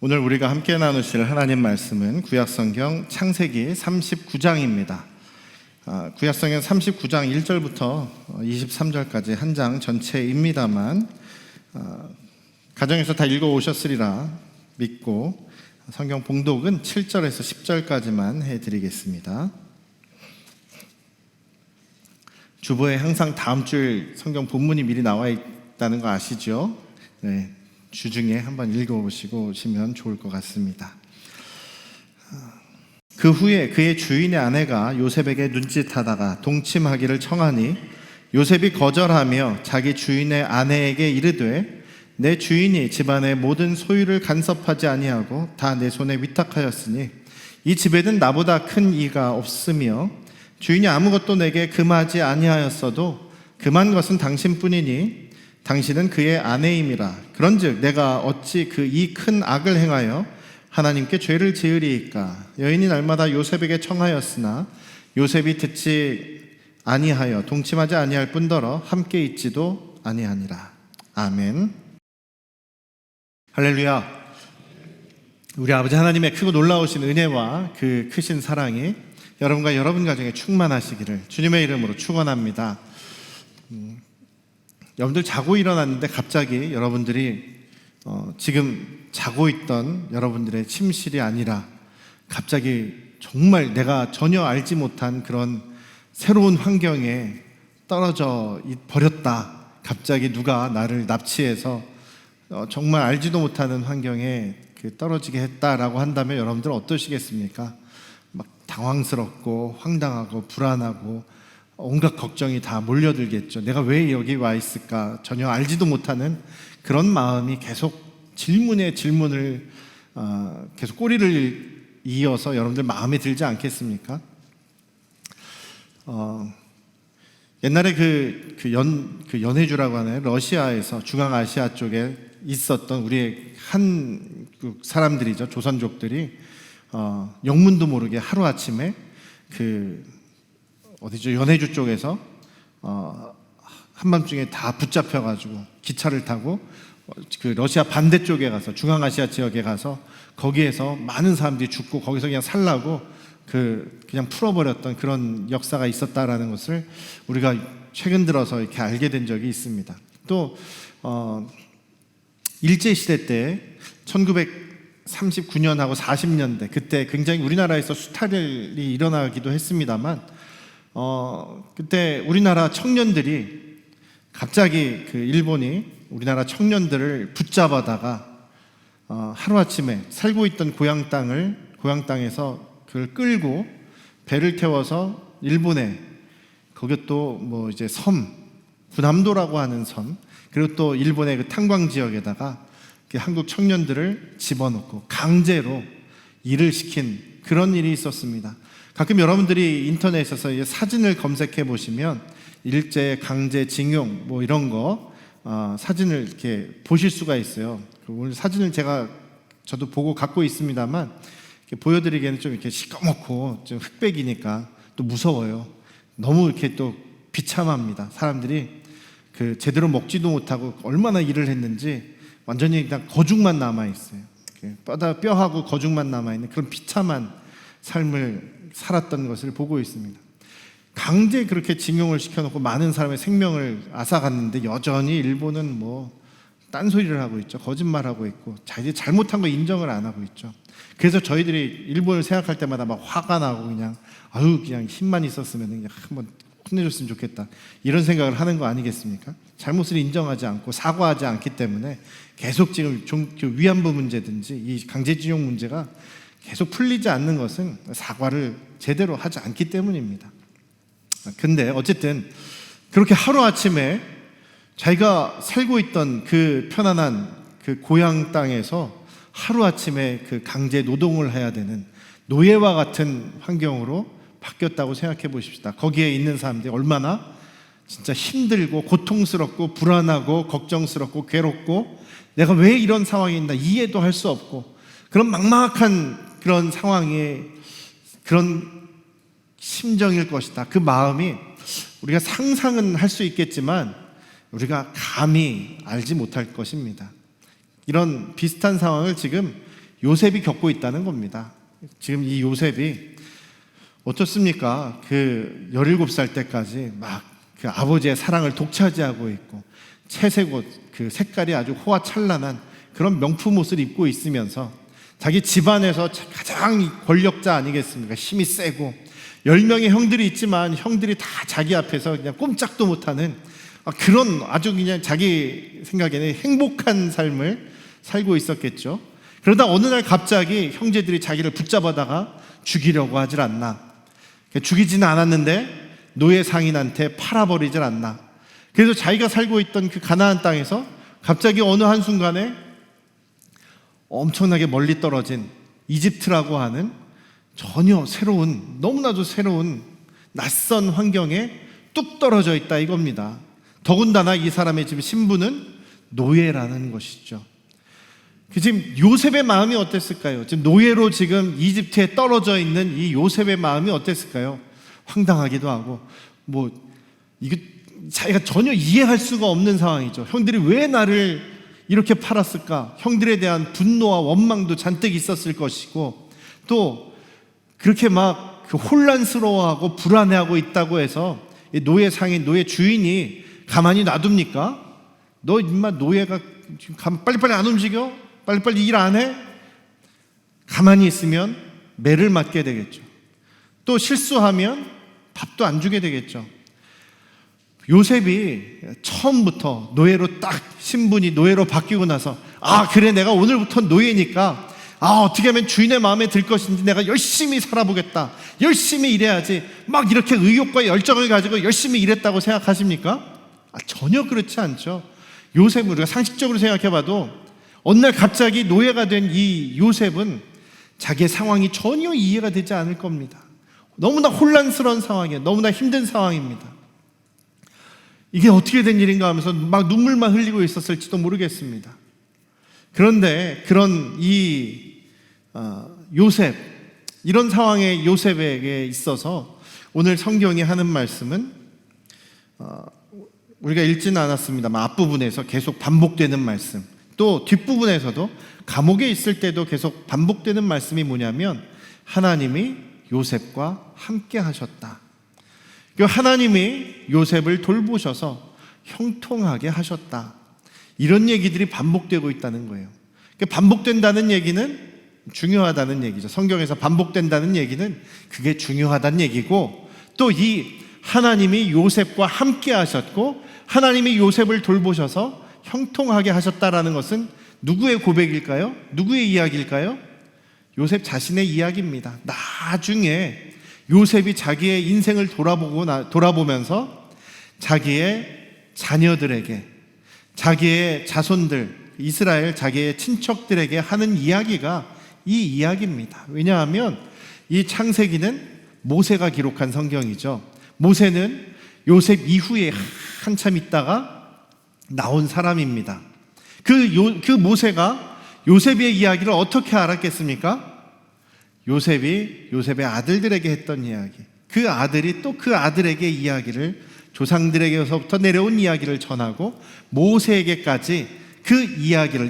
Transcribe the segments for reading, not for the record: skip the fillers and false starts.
오늘 우리가 함께 나누실 하나님 말씀은 구약성경 창세기 39장입니다. 구약성경 39장 1절부터 23절까지 한 장 전체입니다만 가정에서 다 읽어오셨으리라 믿고 성경 봉독은 7절에서 10절까지만 해드리겠습니다. 주보에 항상 다음 줄 성경 본문이 미리 나와 있다는 거 아시죠? 네. 주중에 한번 읽어보시고 오시면 좋을 것 같습니다. 그 후에 그의 주인의 아내가 요셉에게 눈짓하다가 동침하기를 청하니 요셉이 거절하며 자기 주인의 아내에게 이르되 내 주인이 집안의 모든 소유를 간섭하지 아니하고 다 내 손에 위탁하였으니 이 집에는 나보다 큰 이가 없으며 주인이 아무것도 내게 금하지 아니하였어도 금한 것은 당신뿐이니 당신은 그의 아내임이라. 그런즉 내가 어찌 그 이 큰 악을 행하여 하나님께 죄를 지으리이까. 여인이 날마다 요셉에게 청하였으나 요셉이 듣지 아니하여 동침하지 아니할 뿐더러 함께 있지도 아니하니라. 아멘. 할렐루야. 우리 아버지 하나님의 크고 놀라우신 은혜와 그 크신 사랑이 여러분과 여러분 가정에 충만하시기를 주님의 이름으로 축원합니다. 여러분들 자고 일어났는데 갑자기 여러분들이 지금 자고 있던 여러분들의 침실이 아니라 갑자기 정말 내가 전혀 알지 못한 그런 새로운 환경에 떨어져 버렸다. 갑자기 누가 나를 납치해서 정말 알지도 못하는 환경에 떨어지게 했다라고 한다면 여러분들 어떠시겠습니까? 막 당황스럽고 황당하고 불안하고 온갖 걱정이 다 몰려들겠죠. 내가 왜 여기 와 있을까? 전혀 알지도 못하는 그런 마음이 계속 질문에 질문을 계속 꼬리를 이어서 여러분들 마음에 들지 않겠습니까? 옛날에 연해주라고 하나요? 러시아에서 중앙아시아 쪽에 있었던 우리의 한국 사람들이죠. 조선족들이 영문도 모르게 하루아침에 어디죠? 연해주 쪽에서 한밤중에 다 붙잡혀가지고 기차를 타고 러시아 반대쪽에 가서 중앙아시아 지역에 가서 거기에서 많은 사람들이 죽고 거기서 그냥 살라고 그냥 풀어버렸던 그런 역사가 있었다라는 것을 우리가 최근 들어서 이렇게 알게 된 적이 있습니다. 또 일제시대 때 1939년하고 40년대 그때 굉장히 우리나라에서 수탈이 일어나기도 했습니다만 그때 우리나라 청년들이 갑자기 일본이 우리나라 청년들을 붙잡아다가 하루아침에 살고 있던 고향 땅에서 그걸 끌고 배를 태워서 일본에 거기 또 이제 구남도라고 하는 섬 그리고 또 일본의 그 탄광 지역에다가 한국 청년들을 집어넣고 강제로 일을 시킨 그런 일이 있었습니다. 가끔 여러분들이 인터넷에서 사진을 검색해 보시면 일제 강제 징용 이런 거 사진을 이렇게 보실 수가 있어요. 오늘 사진을 저도 보고 갖고 있습니다만 이렇게 보여드리기에는 좀 이렇게 시꺼멓고 좀 흑백이니까 또 무서워요. 너무 이렇게 또 비참합니다. 사람들이 제대로 먹지도 못하고 얼마나 일을 했는지 완전히 그냥 거죽만 남아 있어요. 뼈하고 거죽만 남아 있는 그런 비참한 삶을 살았던 것을 보고 있습니다. 강제 그렇게 징용을 시켜놓고 많은 사람의 생명을 앗아갔는데 여전히 일본은 딴소리를 하고 있죠. 거짓말하고 있고 자기들이 잘못한 거 인정을 안 하고 있죠. 그래서 저희들이 일본을 생각할 때마다 막 화가 나고 그냥 힘만 있었으면 그냥 한번 혼내줬으면 좋겠다 이런 생각을 하는 거 아니겠습니까? 잘못을 인정하지 않고 사과하지 않기 때문에 계속 지금 위안부 문제든지 이 강제징용 문제가 계속 풀리지 않는 것은 사과를 제대로 하지 않기 때문입니다. 근데 어쨌든 그렇게 하루아침에 자기가 살고 있던 그 편안한 그 고향 땅에서 하루아침에 강제 노동을 해야 되는 노예와 같은 환경으로 바뀌었다고 생각해 보십시다. 거기에 있는 사람들이 얼마나 진짜 힘들고 고통스럽고 불안하고 걱정스럽고 괴롭고 내가 왜 이런 상황에 있나 이해도 할 수 없고 그런 막막한 그런 상황에 그런 심정일 것이다. 그 마음이 우리가 상상은 할 수 있겠지만 우리가 감히 알지 못할 것입니다. 이런 비슷한 상황을 지금 요셉이 겪고 있다는 겁니다. 지금 이 요셉이 어떻습니까? 그 17살 때까지 막 그 아버지의 사랑을 독차지하고 있고 채색 옷, 그 색깔이 아주 호화찬란한 그런 명품 옷을 입고 있으면서 자기 집안에서 가장 권력자 아니겠습니까? 힘이 세고 10명의 형들이 있지만 형들이 다 자기 앞에서 그냥 꼼짝도 못하는 그런 아주 그냥 자기 생각에는 행복한 삶을 살고 있었겠죠. 그러다 어느 날 갑자기 형제들이 자기를 붙잡아다가 죽이려고 하질 않나. 죽이지는 않았는데 노예 상인한테 팔아버리질 않나. 그래서 자기가 살고 있던 그 가나안 땅에서 갑자기 어느 한순간에 엄청나게 멀리 떨어진 이집트라고 하는 전혀 새로운, 너무나도 새로운 낯선 환경에 뚝 떨어져 있다 이겁니다. 더군다나 이 사람의 지금 신분은 노예라는 것이죠. 지금 요셉의 마음이 어땠을까요? 지금 노예로 지금 이집트에 떨어져 있는 이 요셉의 마음이 어땠을까요? 황당하기도 하고 이거 자기가 전혀 이해할 수가 없는 상황이죠. 형들이 왜 나를 이렇게 팔았을까? 형들에 대한 분노와 원망도 잔뜩 있었을 것이고 또 그렇게 막 혼란스러워하고 불안해하고 있다고 해서 노예 상인, 노예 주인이 가만히 놔둡니까? 너 인마 노예가 빨리빨리 안 움직여? 빨리빨리 일 안 해? 가만히 있으면 매를 맞게 되겠죠. 또 실수하면 밥도 안 주게 되겠죠. 요셉이 처음부터 노예로 딱 신분이 노예로 바뀌고 나서 그래 내가 오늘부터 노예니까 어떻게 하면 주인의 마음에 들 것인지 내가 열심히 살아보겠다, 열심히 일해야지, 막 이렇게 의욕과 열정을 가지고 열심히 일했다고 생각하십니까? 전혀 그렇지 않죠. 요셉은 우리가 상식적으로 생각해봐도 어느 날 갑자기 노예가 된 이 요셉은 자기의 상황이 전혀 이해가 되지 않을 겁니다. 너무나 혼란스러운 상황이에요. 너무나 힘든 상황입니다. 이게 어떻게 된 일인가 하면서 막 눈물만 흘리고 있었을지도 모르겠습니다. 그런데 그런 요셉, 이런 상황의 요셉에게 있어서 오늘 성경이 하는 말씀은 우리가 읽지는 않았습니다만 앞부분에서 계속 반복되는 말씀, 또 뒷부분에서도 감옥에 있을 때도 계속 반복되는 말씀이 뭐냐면 하나님이 요셉과 함께 하셨다. 하나님이 요셉을 돌보셔서 형통하게 하셨다. 이런 얘기들이 반복되고 있다는 거예요. 반복된다는 얘기는 중요하다는 얘기죠. 성경에서 반복된다는 얘기는 그게 중요하다는 얘기고, 또 이 하나님이 요셉과 함께 하셨고 하나님이 요셉을 돌보셔서 형통하게 하셨다라는 것은 누구의 고백일까요? 누구의 이야기일까요? 요셉 자신의 이야기입니다. 나중에 요셉이 자기의 인생을 돌아보면서 자기의 자녀들에게, 자기의 자손들, 이스라엘 자기의 친척들에게 하는 이야기가 이 이야기입니다. 왜냐하면 이 창세기는 모세가 기록한 성경이죠. 모세는 요셉 이후에 한참 있다가 나온 사람입니다. 그 모세가 요셉의 이야기를 어떻게 알았겠습니까? 요셉이 요셉의 아들들에게 했던 이야기, 그 아들이 또 그 아들에게 이야기를, 조상들에게서부터 내려온 이야기를 전하고 모세에게까지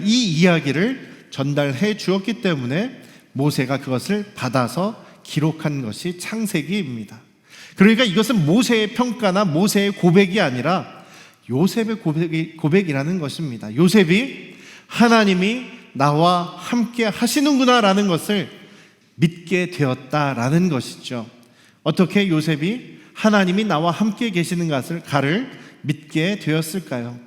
이 이야기를 전달해 주었기 때문에 모세가 그것을 받아서 기록한 것이 창세기입니다. 그러니까 이것은 모세의 평가나 모세의 고백이 아니라 요셉의 고백이라는 것입니다. 요셉이 하나님이 나와 함께 하시는구나 라는 것을 믿게 되었다라는 것이죠. 어떻게 요셉이 하나님이 나와 함께 계시는 것을 믿게 되었을까요?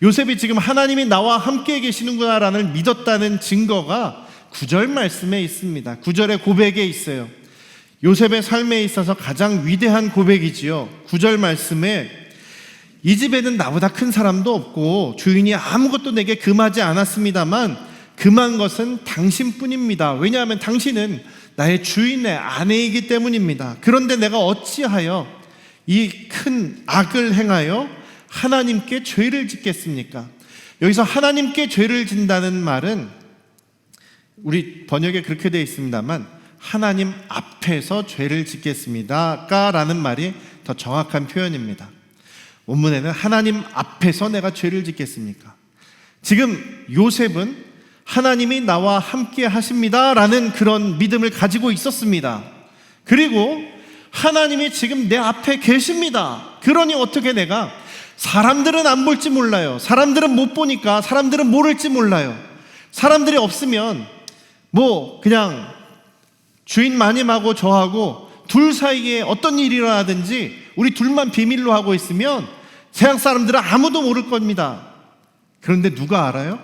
요셉이 지금 하나님이 나와 함께 계시는구나 라는 믿었다는 증거가 9절 말씀에 있습니다. 9절의 고백에 있어요. 요셉의 삶에 있어서 가장 위대한 고백이지요. 9절 말씀에 이 집에는 나보다 큰 사람도 없고 주인이 아무것도 내게 금하지 않았습니다만 금한 것은 당신뿐입니다. 왜냐하면 당신은 나의 주인의 아내이기 때문입니다. 그런데 내가 어찌하여 이 큰 악을 행하여 하나님께 죄를 짓겠습니까? 여기서 하나님께 죄를 진다는 말은 우리 번역에 그렇게 되어 있습니다만 하나님 앞에서 죄를 짓겠습니다 라는 말이 더 정확한 표현입니다. 원문에는 하나님 앞에서 내가 죄를 짓겠습니까? 지금 요셉은 하나님이 나와 함께 하십니다 라는 그런 믿음을 가지고 있었습니다. 그리고 하나님이 지금 내 앞에 계십니다. 그러니 어떻게 내가, 사람들은 안 볼지 몰라요. 사람들은 못 보니까 사람들은 모를지 몰라요. 사람들이 없으면 뭐 그냥 주인 마님하고 저하고 둘 사이에 어떤 일이 일어나든지 우리 둘만 비밀로 하고 있으면 세상 사람들은 아무도 모를 겁니다. 그런데 누가 알아요?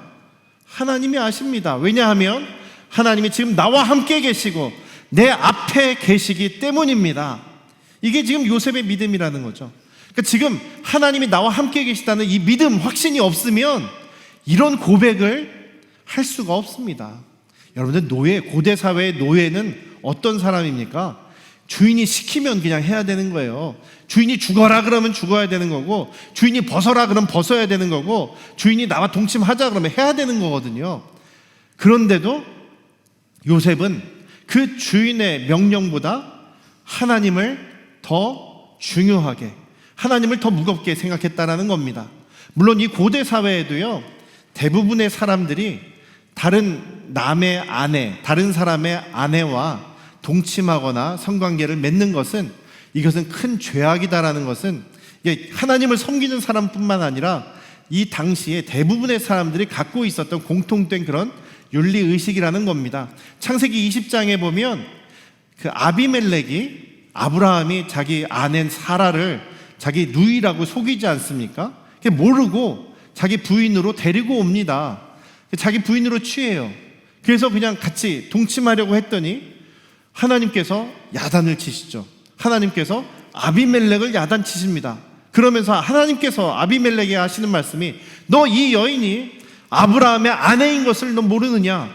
하나님이 아십니다. 왜냐하면 하나님이 지금 나와 함께 계시고 내 앞에 계시기 때문입니다. 이게 지금 요셉의 믿음이라는 거죠. 그러니까 지금 하나님이 나와 함께 계시다는 이 믿음, 확신이 없으면 이런 고백을 할 수가 없습니다. 여러분들, 고대 사회의 노예는 어떤 사람입니까? 주인이 시키면 그냥 해야 되는 거예요. 주인이 죽어라 그러면 죽어야 되는 거고, 주인이 벗어라 그러면 벗어야 되는 거고, 주인이 나와 동침하자 그러면 해야 되는 거거든요. 그런데도 요셉은 그 주인의 명령보다 하나님을 더 중요하게, 하나님을 더 무겁게 생각했다라는 겁니다. 물론 이 고대 사회에도요, 대부분의 사람들이 다른 남의 아내, 다른 사람의 아내와 동침하거나 성관계를 맺는 것은, 이것은 큰 죄악이다라는 것은 하나님을 섬기는 사람뿐만 아니라 이 당시에 대부분의 사람들이 갖고 있었던 공통된 그런 윤리의식이라는 겁니다. 창세기 20장에 보면 그 아비멜렉이, 아브라함이 자기 아내 사라를 자기 누이라고 속이지 않습니까? 모르고 자기 부인으로 데리고 옵니다. 자기 부인으로 취해요. 그래서 그냥 같이 동침하려고 했더니 하나님께서 야단을 치시죠. 하나님께서 아비멜렉을 야단치십니다. 그러면서 하나님께서 아비멜렉에게 하시는 말씀이, 너 이 여인이 아브라함의 아내인 것을 너 모르느냐?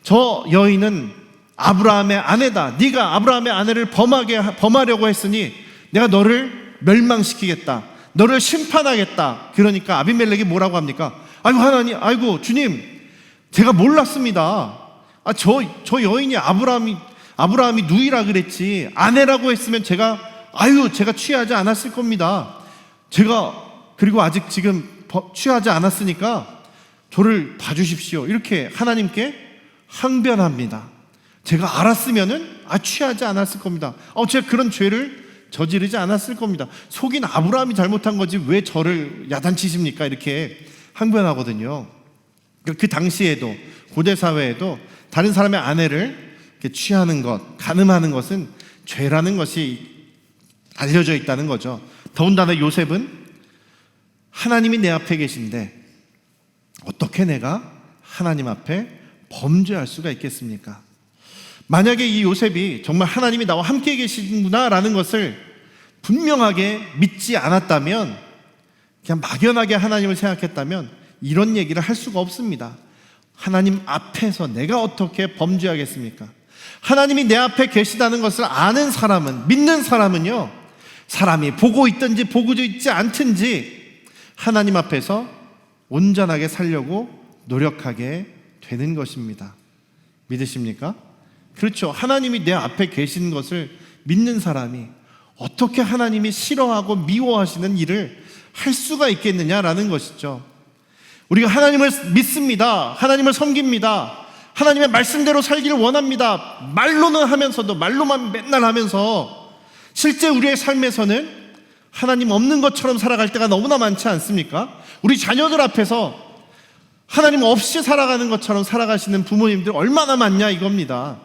저 여인은 아브라함의 아내다. 네가 아브라함의 아내를 범하려고 했으니 내가 너를 멸망시키겠다. 너를 심판하겠다. 그러니까 아비멜렉이 뭐라고 합니까? 아이고 하나님, 아이고 주님, 제가 몰랐습니다. 저 여인이 아브라함이 누이라 그랬지, 아내라고 했으면 제가 취하지 않았을 겁니다. 그리고 아직 지금 취하지 않았으니까 저를 봐주십시오. 이렇게 하나님께 항변합니다. 제가 알았으면은 취하지 않았을 겁니다. 제가 그런 죄를 저지르지 않았을 겁니다. 속인 아브라함이 잘못한 거지 왜 저를 야단치십니까? 이렇게 항변하거든요. 그 당시에도, 고대 사회에도 다른 사람의 아내를 취하는 것, 간음하는 것은 죄라는 것이 알려져 있다는 거죠. 더군다나 요셉은 하나님이 내 앞에 계신데 어떻게 내가 하나님 앞에 범죄할 수가 있겠습니까? 만약에 이 요셉이 정말 하나님이 나와 함께 계시는구나 라는 것을 분명하게 믿지 않았다면, 그냥 막연하게 하나님을 생각했다면 이런 얘기를 할 수가 없습니다. 하나님 앞에서 내가 어떻게 범죄하겠습니까? 하나님이 내 앞에 계시다는 것을 아는 사람은, 믿는 사람은요, 사람이 보고 있든지 보고 있지 않든지 하나님 앞에서 온전하게 살려고 노력하게 되는 것입니다. 믿으십니까? 그렇죠. 하나님이 내 앞에 계신 것을 믿는 사람이 어떻게 하나님이 싫어하고 미워하시는 일을 할 수가 있겠느냐라는 것이죠. 우리가 하나님을 믿습니다. 하나님을 섬깁니다. 하나님의 말씀대로 살기를 원합니다. 말로는 하면서도, 말로만 맨날 하면서 실제 우리의 삶에서는 하나님 없는 것처럼 살아갈 때가 너무나 많지 않습니까? 우리 자녀들 앞에서 하나님 없이 살아가는 것처럼 살아가시는 부모님들 얼마나 많냐 이겁니다.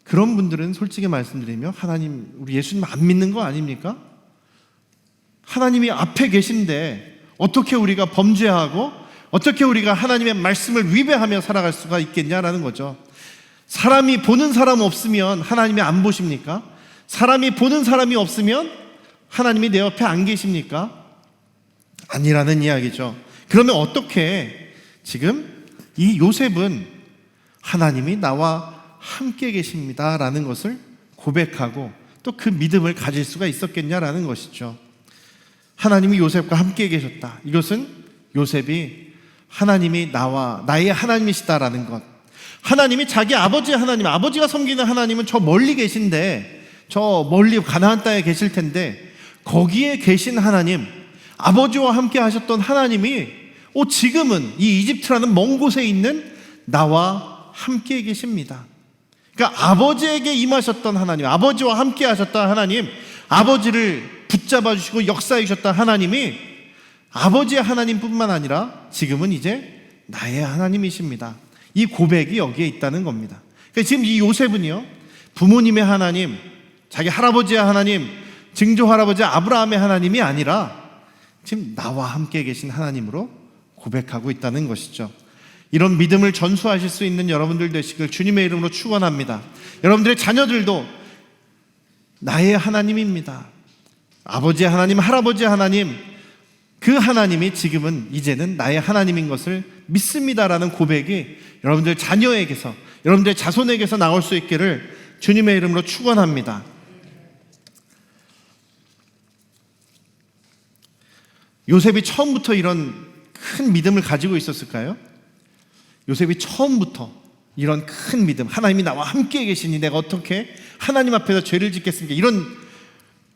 그런 분들은 솔직히 말씀드리면 하나님, 우리 예수님 안 믿는 거 아닙니까? 하나님이 앞에 계신데 어떻게 우리가 범죄하고 어떻게 우리가 하나님의 말씀을 위배하며 살아갈 수가 있겠냐라는 거죠. 사람이 보는 사람 없으면 하나님이 안 보십니까? 사람이 보는 사람이 없으면 하나님이 내 옆에 안 계십니까? 아니라는 이야기죠. 그러면 어떻게 지금 이 요셉은 하나님이 나와 함께 계십니다 라는 것을 고백하고 또 그 믿음을 가질 수가 있었겠냐라는 것이죠. 하나님이 요셉과 함께 계셨다. 이것은 요셉이 하나님이 나의 하나님이시다라는 것, 하나님이 자기 아버지의 하나님, 아버지가 섬기는 하나님은 저 멀리 계신데, 저 멀리 가나안 땅에 계실 텐데 거기에 계신 하나님, 아버지와 함께 하셨던 하나님이 지금은 이 이집트라는 먼 곳에 있는 나와 함께 계십니다. 그러니까 아버지에게 임하셨던 하나님, 아버지와 함께 하셨던 하나님, 아버지를 붙잡아 주시고 역사해 주셨던 하나님이 아버지의 하나님뿐만 아니라 지금은 이제 나의 하나님이십니다. 이 고백이 여기에 있다는 겁니다. 그러니까 지금 이 요셉은요, 부모님의 하나님, 자기 할아버지의 하나님, 증조 할아버지 아브라함의 하나님이 아니라 지금 나와 함께 계신 하나님으로 고백하고 있다는 것이죠. 이런 믿음을 전수하실 수 있는 여러분들 되시길 주님의 이름으로 축원합니다. 여러분들의 자녀들도 나의 하나님입니다. 아버지의 하나님, 할아버지의 하나님, 그 하나님이 지금은 이제는 나의 하나님인 것을 믿습니다라는 고백이 여러분들 자녀에게서, 여러분들의 자손에게서 나올 수 있기를 주님의 이름으로 축원합니다. 요셉이 처음부터 이런 큰 믿음을 가지고 있었을까요? 요셉이 처음부터 이런 큰 믿음, 하나님이 나와 함께 계시니 내가 어떻게 하나님 앞에서 죄를 짓겠습니까?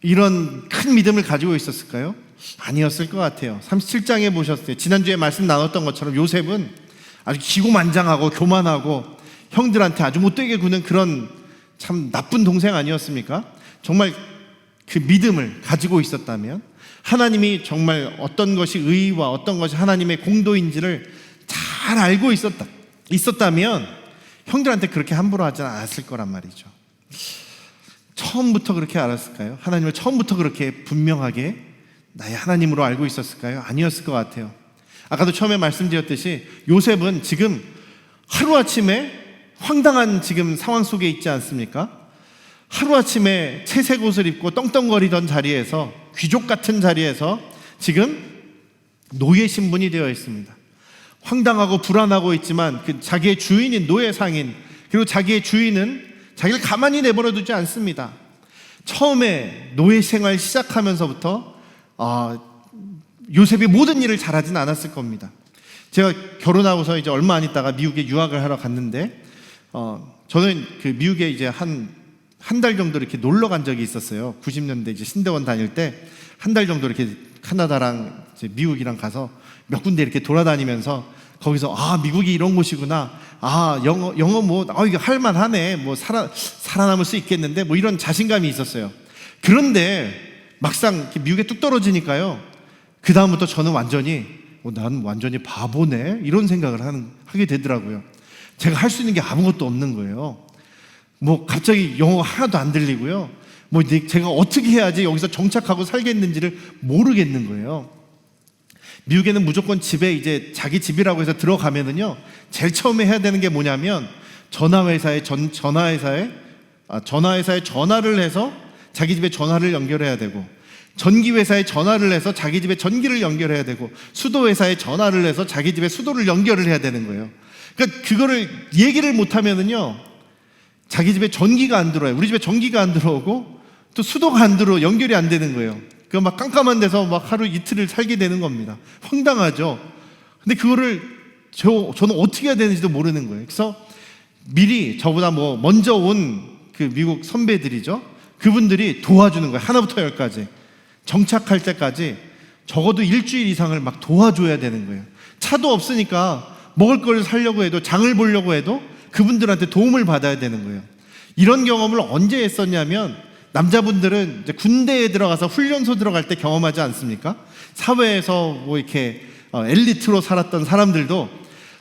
이런 큰 믿음을 가지고 있었을까요? 아니었을 것 같아요. 37장에 보셨어요. 지난주에 말씀 나눴던 것처럼 요셉은 아주 기고만장하고 교만하고 형들한테 아주 못되게 구는 그런 참 나쁜 동생 아니었습니까? 정말 그 믿음을 가지고 있었다면, 하나님이 정말 어떤 것이 의와 어떤 것이 하나님의 공도인지를 잘 알고 있었다면 형들한테 그렇게 함부로 하지 않았을 거란 말이죠. 처음부터 그렇게 알았을까요? 하나님을 처음부터 그렇게 분명하게 나의 하나님으로 알고 있었을까요? 아니었을 것 같아요. 아까도 처음에 말씀드렸듯이 요셉은 지금 하루아침에 황당한 지금 상황 속에 있지 않습니까? 하루아침에 채색 옷을 입고 떵떵거리던 자리에서, 귀족 같은 자리에서 지금 노예 신분이 되어 있습니다. 황당하고 불안하고 있지만 자기의 주인인 노예 상인, 그리고 자기의 주인은 자기를 가만히 내버려 두지 않습니다. 처음에 노예 생활 시작하면서부터 요셉이 모든 일을 잘하진 않았을 겁니다. 제가 결혼하고서 이제 얼마 안 있다가 미국에 유학을 하러 갔는데 저는 그 미국에 이제 한 달 정도 이렇게 놀러 간 적이 있었어요. 90년대 이제 신대원 다닐 때 한 달 정도 이렇게 카나다랑 이제 미국이랑 가서 몇 군데 이렇게 돌아다니면서 거기서 미국이 이런 곳이구나. 영어 뭐 이거 할만하네. 뭐 살아남을 수 있겠는데 뭐 이런 자신감이 있었어요. 그런데 막상 미국에 뚝 떨어지니까요. 그 다음부터 저는 완전히 난 완전히 바보네 이런 생각을 하게 되더라고요. 제가 할 수 있는 게 아무것도 없는 거예요. 뭐 갑자기 영어가 하나도 안 들리고요. 뭐 제가 어떻게 해야지 여기서 정착하고 살겠는지를 모르겠는 거예요. 미국에는 무조건 집에 이제 자기 집이라고 해서 들어가면은요, 제일 처음에 해야 되는 게 뭐냐면 전화회사에 전화를 해서 자기 집에 전화를 연결해야 되고, 전기회사에 전화를 해서 자기 집에 전기를 연결해야 되고, 수도회사에 전화를 해서 자기 집에 수도를 연결을 해야 되는 거예요. 그러니까 그거를 얘기를 못하면은요, 자기 집에 전기가 안 들어와요. 우리 집에 전기가 안 들어오고 또 수도가 안 들어오고 연결이 안 되는 거예요. 그 막 깜깜한 데서 막 하루 이틀을 살게 되는 겁니다. 황당하죠. 근데 그거를 저는 어떻게 해야 되는지도 모르는 거예요. 그래서 미리 저보다 뭐 먼저 온 그 미국 선배들이죠. 그분들이 도와주는 거예요. 하나부터 열까지 정착할 때까지 적어도 일주일 이상을 막 도와줘야 되는 거예요. 차도 없으니까 먹을 걸 사려고 해도, 장을 보려고 해도 그분들한테 도움을 받아야 되는 거예요. 이런 경험을 언제 했었냐면, 남자분들은 이제 군대에 들어가서 훈련소 들어갈 때 경험하지 않습니까? 사회에서 뭐 이렇게 엘리트로 살았던 사람들도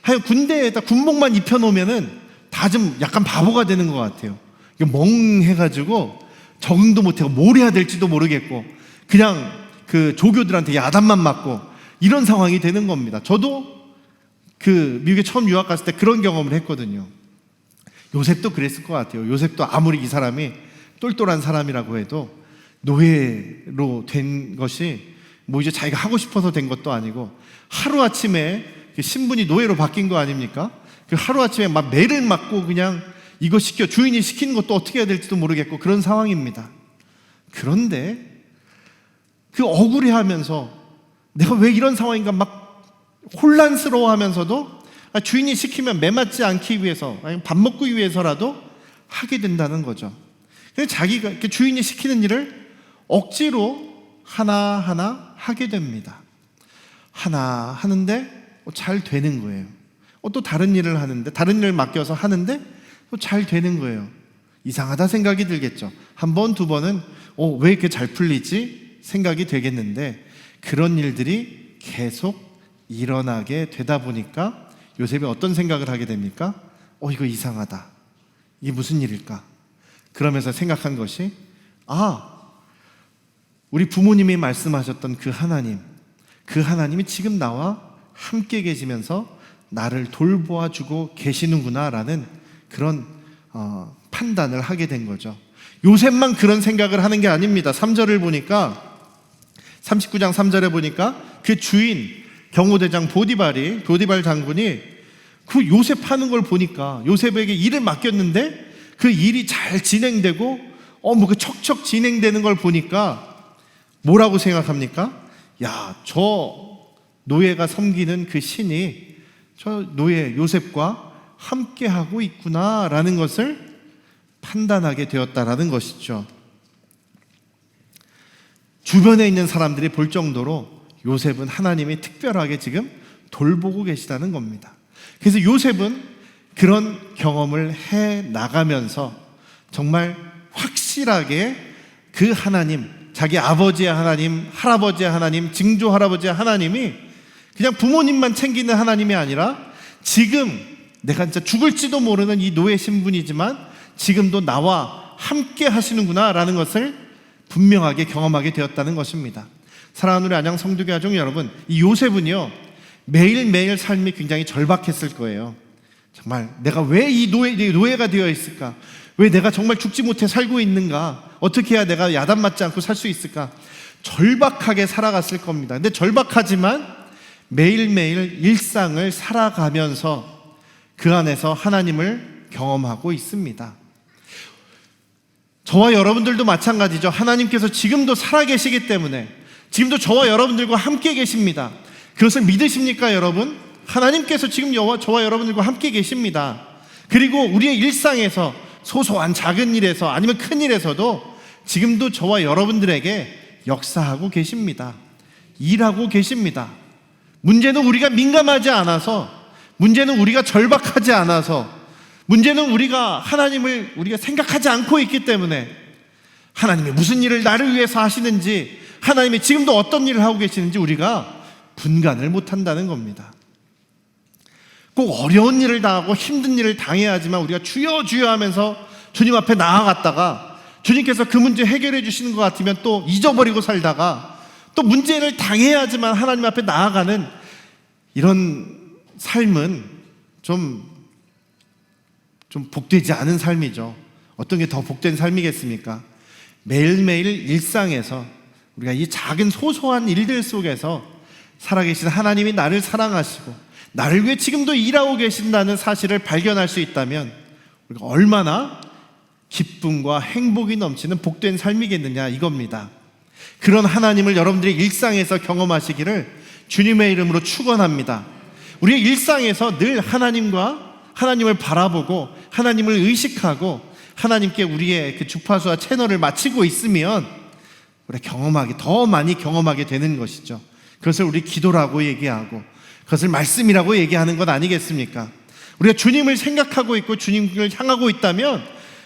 하여간 군대에다 군복만 입혀놓으면은 다 좀 약간 바보가 되는 것 같아요. 멍해가지고 적응도 못하고 뭘 해야 될지도 모르겠고 그냥 그 조교들한테 야단만 맞고 이런 상황이 되는 겁니다. 저도 그 미국에 처음 유학 갔을 때 그런 경험을 했거든요. 요셉도 그랬을 것 같아요. 요셉도 아무리 이 사람이 똘똘한 사람이라고 해도 노예로 된 것이 뭐 이제 자기가 하고 싶어서 된 것도 아니고, 하루아침에 신분이 노예로 바뀐 거 아닙니까? 그 하루아침에 막 매를 맞고 그냥 이거 주인이 시키는 것도 어떻게 해야 될지도 모르겠고 그런 상황입니다. 그런데 그 억울해하면서 내가 왜 이런 상황인가 막 혼란스러워하면서도 주인이 시키면 매 맞지 않기 위해서, 아니면 밥 먹기 위해서라도 하게 된다는 거죠. 근데 자기가 이렇게 주인이 시키는 일을 억지로 하나하나 하게 됩니다. 하나 하는데 잘 되는 거예요. 또 다른 일을 하는데, 다른 일을 맡겨서 하는데 또 잘 되는 거예요. 이상하다 생각이 들겠죠. 한 번, 두 번은 왜 이렇게 잘 풀리지? 생각이 되겠는데, 그런 일들이 계속 일어나게 되다 보니까 요셉이 어떤 생각을 하게 됩니까? 이거 이상하다. 이게 무슨 일일까? 그러면서 생각한 것이, 우리 부모님이 말씀하셨던 그 하나님이 지금 나와 함께 계시면서 나를 돌보아주고 계시는구나라는 그런 판단을 하게 된 거죠. 요셉만 그런 생각을 하는 게 아닙니다. 3절을 보니까, 39장 3절에 보니까 그 주인 경호대장 보디발 장군이 그 요셉 하는 걸 보니까, 요셉에게 일을 맡겼는데 그 일이 잘 진행되고 그 척척 진행되는 걸 보니까 뭐라고 생각합니까? 저 노예가 섬기는 그 신이 저 노예 요셉과 함께하고 있구나라는 것을 판단하게 되었다라는 것이죠. 주변에 있는 사람들이 볼 정도로 요셉은 하나님이 특별하게 지금 돌보고 계시다는 겁니다. 그래서 요셉은 그런 경험을 해 나가면서 정말 확실하게 그 하나님, 자기 아버지의 하나님, 할아버지의 하나님, 증조 할아버지의 하나님이 그냥 부모님만 챙기는 하나님이 아니라 지금 내가 진짜 죽을지도 모르는 이 노예 신분이지만 지금도 나와 함께 하시는구나 라는 것을 분명하게 경험하게 되었다는 것입니다. 사랑하는 우리 안양 성도교 가족 여러분, 이 요셉은요 매일매일 삶이 굉장히 절박했을 거예요. 정말 내가 왜 이 노예가 되어 있을까? 왜 내가 정말 죽지 못해 살고 있는가? 어떻게 해야 내가 야단맞지 않고 살 수 있을까? 절박하게 살아갔을 겁니다. 근데 절박하지만 매일매일 일상을 살아가면서 그 안에서 하나님을 경험하고 있습니다. 저와 여러분들도 마찬가지죠. 하나님께서 지금도 살아계시기 때문에 지금도 저와 여러분들과 함께 계십니다. 그것을 믿으십니까, 여러분? 하나님께서 지금 저와 여러분들과 함께 계십니다. 그리고 우리의 일상에서 소소한 작은 일에서 아니면 큰 일에서도 지금도 저와 여러분들에게 역사하고 계십니다. 일하고 계십니다. 문제는 우리가 민감하지 않아서, 문제는 우리가 절박하지 않아서, 문제는 하나님을 우리가 생각하지 않고 있기 때문에 하나님이 무슨 일을 나를 위해서 하시는지, 하나님이 지금도 어떤 일을 하고 계시는지 우리가 분간을 못한다는 겁니다. 꼭 어려운 일을 당하고 힘든 일을 당해야 하지만 우리가 주여 주여 하면서 주님 앞에 나아갔다가 주님께서 그 문제 해결해 주시는 것 같으면 또 잊어버리고 살다가 또 문제를 당해야 하지만 하나님 앞에 나아가는 이런 삶은 좀 복되지 않은 삶이죠. 어떤 게 더 복된 삶이겠습니까? 매일매일 일상에서 우리가 이 작은 소소한 일들 속에서 살아계신 하나님이 나를 사랑하시고 나를 위해 지금도 일하고 계신다는 사실을 발견할 수 있다면 우리가 얼마나 기쁨과 행복이 넘치는 복된 삶이겠느냐, 이겁니다. 그런 하나님을 여러분들이 일상에서 경험하시기를 주님의 이름으로 축원합니다. 우리의 일상에서 늘 하나님을 바라보고 하나님을 의식하고 하나님께 우리의 그 주파수와 채널을 맞추고 있으면 우리가 더 많이 경험하게 되는 것이죠. 그것을 우리 기도라고 얘기하고 그것을 말씀이라고 얘기하는 것 아니겠습니까? 우리가 주님을 생각하고 있고 주님을 향하고 있다면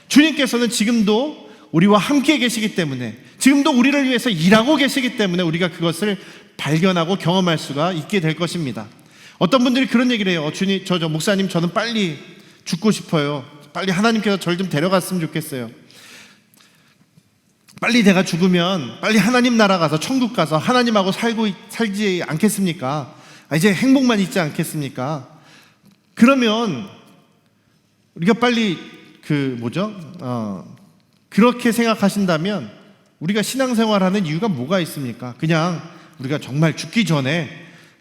주님께서는 지금도 우리와 함께 계시기 때문에, 지금도 우리를 위해서 일하고 계시기 때문에 우리가 그것을 발견하고 경험할 수가 있게 될 것입니다. 어떤 분들이 그런 얘기를 해요. 주님, 목사님, 저는 빨리 죽고 싶어요. 빨리 하나님께서 저를 좀 데려갔으면 좋겠어요. 빨리 내가 죽으면 빨리 하나님 나라 가서 천국 가서 하나님하고 살지 않겠습니까? 이제 행복만 있지 않겠습니까? 그러면 우리가 빨리 그렇게 생각하신다면 우리가 신앙생활하는 이유가 뭐가 있습니까? 그냥 우리가 정말 죽기 전에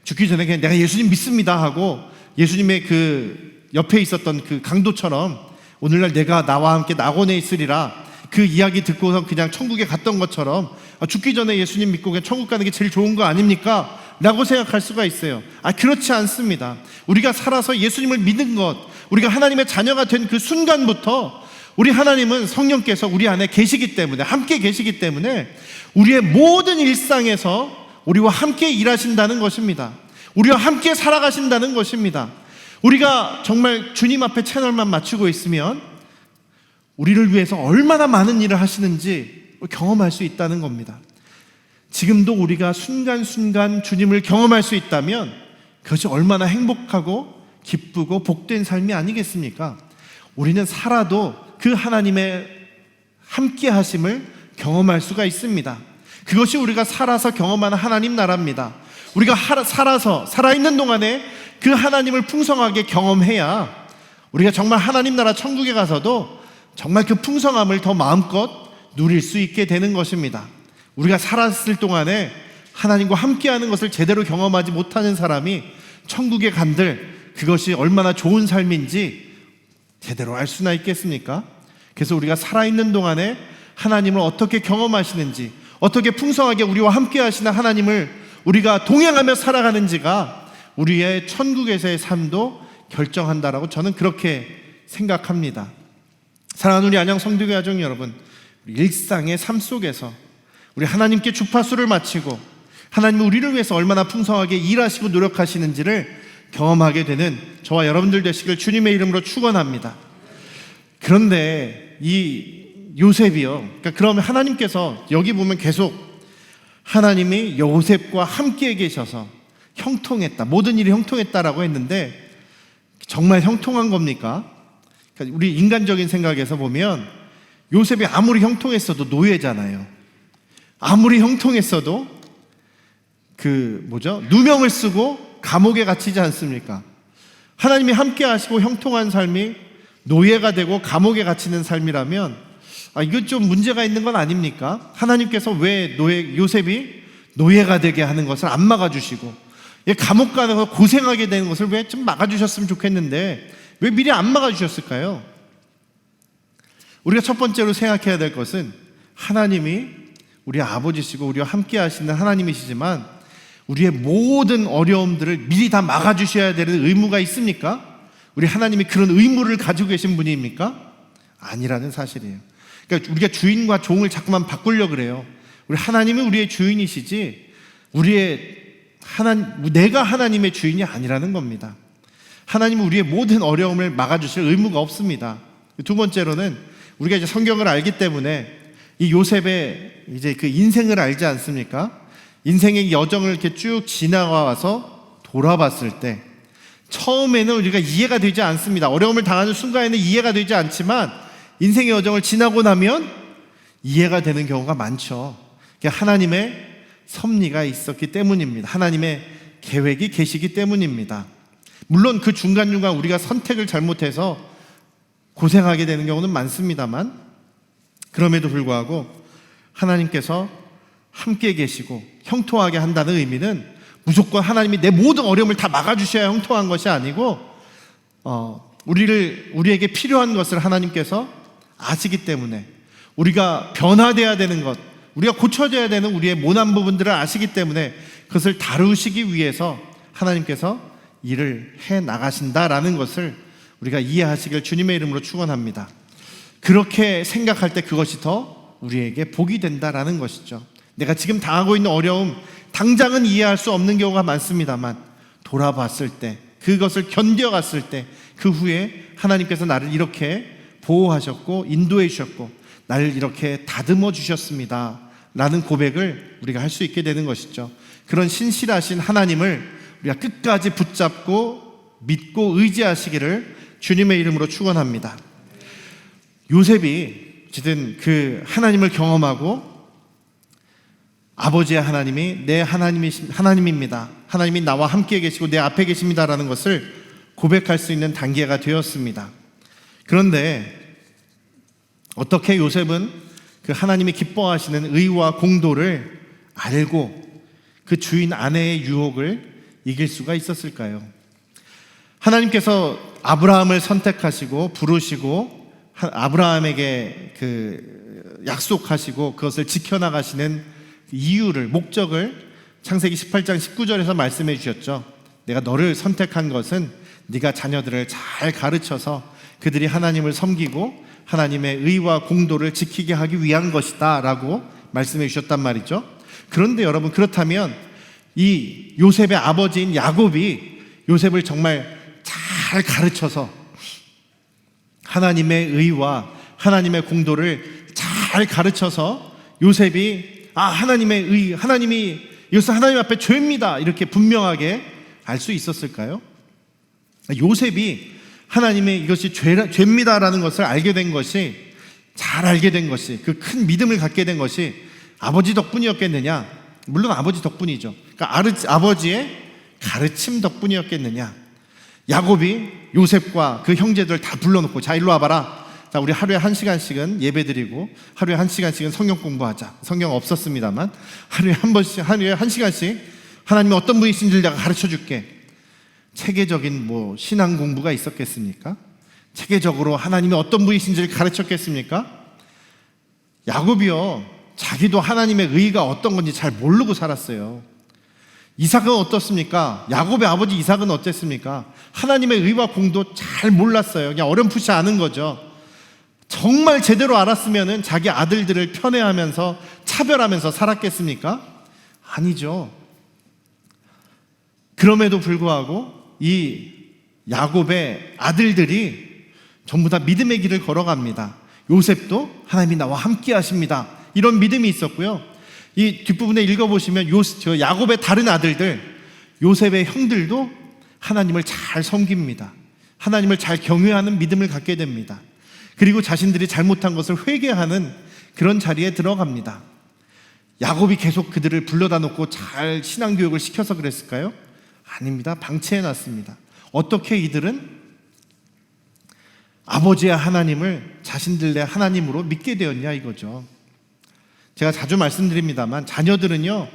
그냥 내가 예수님 믿습니다 하고 예수님의 그 옆에 있었던 그 강도처럼 오늘날 내가 나와 함께 낙원에 있으리라 그 이야기 듣고서 그냥 천국에 갔던 것처럼 죽기 전에 예수님 믿고 그냥 천국 가는 게 제일 좋은 거 아닙니까? 라고 생각할 수가 있어요. 그렇지 않습니다. 우리가 살아서 예수님을 믿는 것, 우리가 하나님의 자녀가 된 그 순간부터 우리 하나님은 성령께서 우리 안에 계시기 때문에, 함께 계시기 때문에 우리의 모든 일상에서 우리와 함께 일하신다는 것입니다. 우리와 함께 살아가신다는 것입니다. 우리가 정말 주님 앞에 채널만 맞추고 있으면 우리를 위해서 얼마나 많은 일을 하시는지 경험할 수 있다는 겁니다. 지금도 우리가 순간순간 주님을 경험할 수 있다면 그것이 얼마나 행복하고 기쁘고 복된 삶이 아니겠습니까? 우리는 살아도 그 하나님의 함께 하심을 경험할 수가 있습니다. 그것이 우리가 살아서 경험하는 하나님 나라입니다. 우리가 살아있는 동안에 그 하나님을 풍성하게 경험해야 우리가 정말 하나님 나라 천국에 가서도 정말 그 풍성함을 더 마음껏 누릴 수 있게 되는 것입니다. 우리가 살았을 동안에 하나님과 함께하는 것을 제대로 경험하지 못하는 사람이 천국에 간들 그것이 얼마나 좋은 삶인지 제대로 알 수나 있겠습니까? 그래서 우리가 살아있는 동안에 하나님을 어떻게 경험하시는지, 어떻게 풍성하게 우리와 함께 하시는 하나님을 우리가 동행하며 살아가는지가 우리의 천국에서의 삶도 결정한다라고 저는 그렇게 생각합니다. 사랑하는 우리 안양 성도교회 가족 여러분, 일상의 삶 속에서 우리 하나님께 주파수를 맞추고 하나님이 우리를 위해서 얼마나 풍성하게 일하시고 노력하시는지를 경험하게 되는 저와 여러분들 되시길 주님의 이름으로 축원합니다. 그런데 이 요셉이요, 그러면 하나님께서 여기 보면 계속 하나님이 요셉과 함께 계셔서 형통했다, 모든 일이 형통했다라고 했는데 정말 형통한 겁니까? 그러니까 우리 인간적인 생각에서 보면 요셉이 아무리 형통했어도 노예잖아요. 아무리 형통했어도 누명을 쓰고 감옥에 갇히지 않습니까? 하나님이 함께 하시고 형통한 삶이 노예가 되고 감옥에 갇히는 삶이라면 이건 좀 문제가 있는 건 아닙니까? 하나님께서 왜 요셉이 노예가 되게 하는 것을 안 막아주시고 감옥 가는 거 고생하게 되는 것을 왜 좀 막아주셨으면 좋겠는데 왜 미리 안 막아주셨을까요? 우리가 첫 번째로 생각해야 될 것은 하나님이 우리 아버지시고 우리와 함께 하시는 하나님이시지만 우리의 모든 어려움들을 미리 다 막아주셔야 되는 의무가 있습니까? 우리 하나님이 그런 의무를 가지고 계신 분입니까? 아니라는 사실이에요. 그러니까 우리가 주인과 종을 자꾸만 바꾸려고 그래요. 우리 하나님이 우리의 주인이시지 내가 하나님의 주인이 아니라는 겁니다. 하나님은 우리의 모든 어려움을 막아주실 의무가 없습니다. 두 번째로는 우리가 이제 성경을 알기 때문에 이 요셉의 이제 그 인생을 알지 않습니까? 인생의 여정을 이렇게 쭉 지나와서 돌아봤을 때 처음에는 우리가 이해가 되지 않습니다. 어려움을 당하는 순간에는 이해가 되지 않지만 인생의 여정을 지나고 나면 이해가 되는 경우가 많죠. 하나님의 섭리가 있었기 때문입니다. 하나님의 계획이 계시기 때문입니다. 물론 그 중간중간 우리가 선택을 잘못해서 고생하게 되는 경우는 많습니다만 그럼에도 불구하고 하나님께서 함께 계시고 형통하게 한다는 의미는 무조건 하나님이 내 모든 어려움을 다 막아주셔야 형통한 것이 아니고 우리에게 필요한 것을 하나님께서 아시기 때문에 우리가 변화되어야 되는 것, 우리가 고쳐져야 되는 우리의 모난 부분들을 아시기 때문에 그것을 다루시기 위해서 하나님께서 일을 해 나가신다라는 것을 우리가 이해하시길 주님의 이름으로 축원합니다. 그렇게 생각할 때 그것이 더 우리에게 복이 된다라는 것이죠. 내가 지금 당하고 있는 어려움 당장은 이해할 수 없는 경우가 많습니다만 돌아봤을 때 그것을 견뎌갔을 때 그 후에 하나님께서 나를 이렇게 보호하셨고 인도해 주셨고 나를 이렇게 다듬어 주셨습니다 라는 고백을 우리가 할 수 있게 되는 것이죠. 그런 신실하신 하나님을 우리가 끝까지 붙잡고 믿고 의지하시기를 주님의 이름으로 축원합니다. 요셉이 어쨌든 그 하나님을 경험하고 아버지의 하나님이 내 하나님입니다. 하나님이 나와 함께 계시고 내 앞에 계십니다라는 것을 고백할 수 있는 단계가 되었습니다. 그런데 어떻게 요셉은 그 하나님이 기뻐하시는 의와 공도를 알고 그 주인 아내의 유혹을 이길 수가 있었을까요? 하나님께서 아브라함을 선택하시고 부르시고 아브라함에게 그 약속하시고 그것을 지켜나가시는 이유를, 목적을 창세기 18장 19절에서 말씀해 주셨죠. 내가 너를 선택한 것은 네가 자녀들을 잘 가르쳐서 그들이 하나님을 섬기고 하나님의 의와 공도를 지키게 하기 위한 것이다 라고 말씀해 주셨단 말이죠. 그런데 여러분, 그렇다면 이 요셉의 아버지인 야곱이 요셉을 정말 잘 가르쳐서 하나님의 의와 하나님의 공도를 잘 가르쳐서 요셉이 하나님의 의, 하나님이 이것은 하나님 앞에 죄입니다 이렇게 분명하게 알 수 있었을까요? 요셉이 하나님의 이것이 죄입니다라는 것을 알게 된 것이, 잘 알게 된 것이, 그 큰 믿음을 갖게 된 것이 아버지 덕분이었겠느냐? 물론 아버지 덕분이죠. 그러니까 아버지의 가르침 덕분이었겠느냐? 야곱이 요셉과 그 형제들 다 불러놓고, 자 일로 와봐라, 자 우리 하루에 1시간씩은 예배드리고 하루에 1시간씩은 성경 공부하자. 성경 없었습니다만 하루에 1시간씩 하나님이 어떤 분이신지를 내가 가르쳐줄게. 체계적인 신앙 공부가 있었겠습니까? 체계적으로 하나님이 어떤 분이신지를 가르쳤겠습니까? 야곱이요, 자기도 하나님의 의가 어떤 건지 잘 모르고 살았어요. 이삭은 어떻습니까? 야곱의 아버지 이삭은 어땠습니까? 하나님의 의와 공도 잘 몰랐어요. 그냥 어렴풋이 아는 거죠. 정말 제대로 알았으면 자기 아들들을 편애하면서 차별하면서 살았겠습니까? 아니죠. 그럼에도 불구하고 이 야곱의 아들들이 전부 다 믿음의 길을 걸어갑니다. 요셉도 하나님이 나와 함께 하십니다, 이런 믿음이 있었고요. 이 뒷부분에 읽어보시면 야곱의 다른 아들들, 요셉의 형들도 하나님을 잘 섬깁니다. 하나님을 잘 경외하는 믿음을 갖게 됩니다. 그리고 자신들이 잘못한 것을 회개하는 그런 자리에 들어갑니다. 야곱이 계속 그들을 불러다 놓고 잘 신앙교육을 시켜서 그랬을까요? 아닙니다. 방치해놨습니다. 어떻게 이들은 아버지의 하나님을 자신들의 하나님으로 믿게 되었냐 이거죠. 제가 자주 말씀드립니다만 자녀들은요,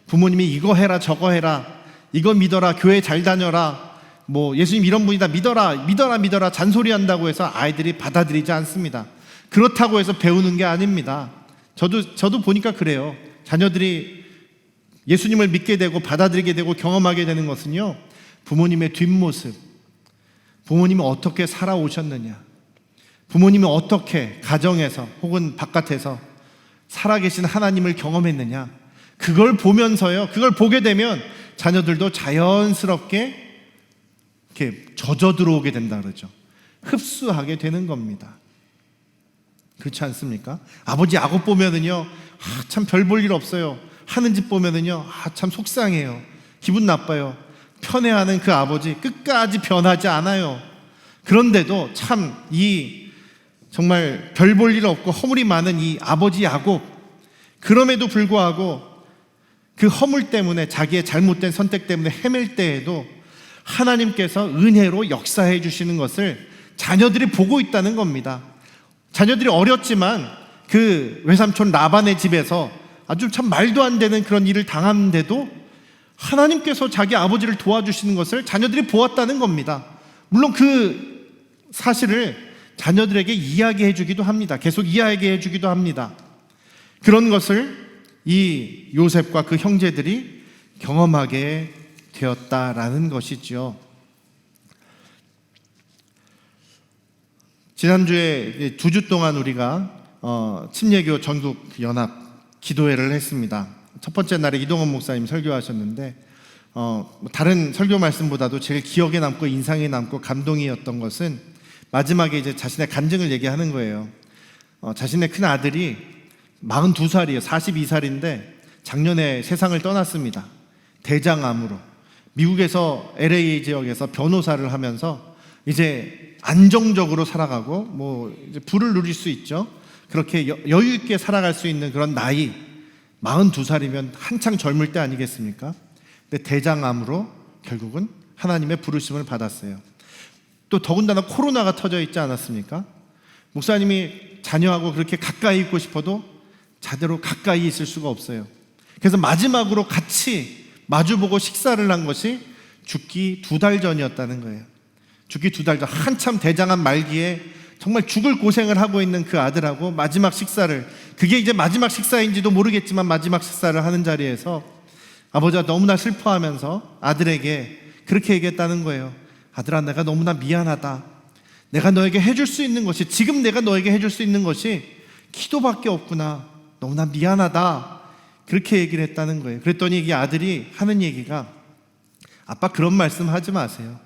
부모님이 이거 해라 저거 해라, 이거 믿어라, 교회 잘 다녀라, 예수님 이런 분이다, 믿어라 잔소리한다고 해서 아이들이 받아들이지 않습니다. 그렇다고 해서 배우는 게 아닙니다. 저도 보니까 그래요. 자녀들이 예수님을 믿게 되고 받아들이게 되고 경험하게 되는 것은요, 부모님의 뒷모습, 부모님이 어떻게 살아오셨느냐, 부모님이 어떻게 가정에서 혹은 바깥에서 살아계신 하나님을 경험했느냐, 그걸 보면서요, 그걸 보게 되면 자녀들도 자연스럽게 이렇게 젖어 들어오게 된다 그러죠. 흡수하게 되는 겁니다. 그렇지 않습니까? 아버지 야곱 보면은요, 참 별 볼 일 없어요. 하는 짓 보면은요, 참 속상해요. 기분 나빠요. 편애하는 그 아버지 끝까지 변하지 않아요. 그런데도 참 정말 별 볼 일 없고 허물이 많은 이 아버지 야곱, 그럼에도 불구하고 그 허물 때문에, 자기의 잘못된 선택 때문에 헤맬 때에도 하나님께서 은혜로 역사해 주시는 것을 자녀들이 보고 있다는 겁니다. 자녀들이 어렸지만 그 외삼촌 라반의 집에서 아주 참 말도 안 되는 그런 일을 당하는데도 하나님께서 자기 아버지를 도와주시는 것을 자녀들이 보았다는 겁니다. 물론 그 사실을 자녀들에게 이야기해 주기도 합니다. 계속 이야기해 주기도 합니다. 그런 것을 이 요셉과 그 형제들이 경험하게 되었다라는 것이죠. 지난주에 2주 동안 우리가 침례교 전국 연합 기도회를 했습니다. 첫 번째 날에 이동원 목사님 설교하셨는데 다른 설교 말씀보다도 제일 기억에 남고 인상에 남고 감동이었던 것은 마지막에 이제 자신의 간증을 얘기하는 거예요. 자신의 큰 아들이 42살이에요. 42살인데 작년에 세상을 떠났습니다. 대장암으로. 미국에서 LA 지역에서 변호사를 하면서 이제 안정적으로 살아가고 이제 부를 누릴 수 있죠. 그렇게 여유 있게 살아갈 수 있는 그런 나이, 42살이면 한창 젊을 때 아니겠습니까? 근데 대장암으로 결국은 하나님의 부르심을 받았어요. 또 더군다나 코로나가 터져 있지 않았습니까? 목사님이 자녀하고 그렇게 가까이 있고 싶어도 자대로 가까이 있을 수가 없어요. 그래서 마지막으로 같이 마주보고 식사를 한 것이 죽기 2달 전이었다는 거예요. 죽기 2달 전, 한참 대장암 말기에 정말 죽을 고생을 하고 있는 그 아들하고 마지막 식사를, 그게 이제 마지막 식사인지도 모르겠지만 마지막 식사를 하는 자리에서 아버지가 너무나 슬퍼하면서 아들에게 그렇게 얘기했다는 거예요. 아들아, 내가 너무나 미안하다. 내가 너에게 해줄 수 있는 것이, 지금 내가 너에게 해줄 수 있는 것이 기도밖에 없구나. 너무나 미안하다. 그렇게 얘기를 했다는 거예요. 그랬더니 이 아들이 하는 얘기가, 아빠 그런 말씀 하지 마세요.